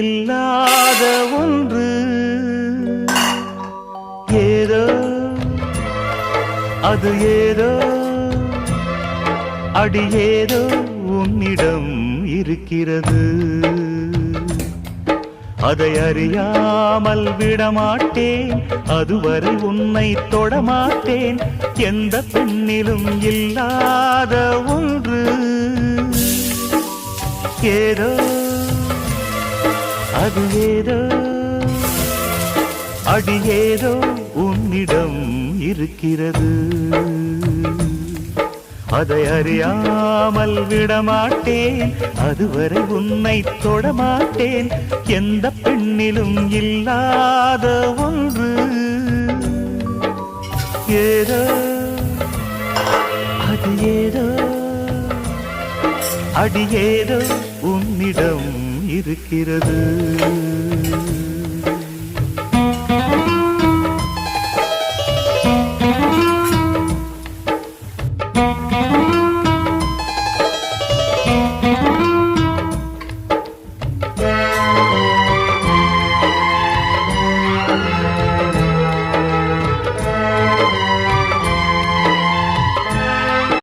இல்லாத ஒன்று ஏதோ அது ஏதோ அடி ஏதோ உன்னிடம் இருக்கிறது. அதை அறியாமல் விடமாட்டேன், அதுவரை உன்னை தொடமாட்டேன். எந்த பெண்ணிலும் இல்லாத ஒன்று ஏதோ அது ஏதோ அடி ஏதோ உன்னிடம் இருக்கிறது. அதை அறியாமல் விடமாட்டேன், அதுவரை உன்னை தொடமாட்டேன். எந்த பெண்ணிலும் இல்லாத ஒன்று ஏதோ அது ஏதோ அடி ஏதோ உன்னிடம் இருக்கிறது.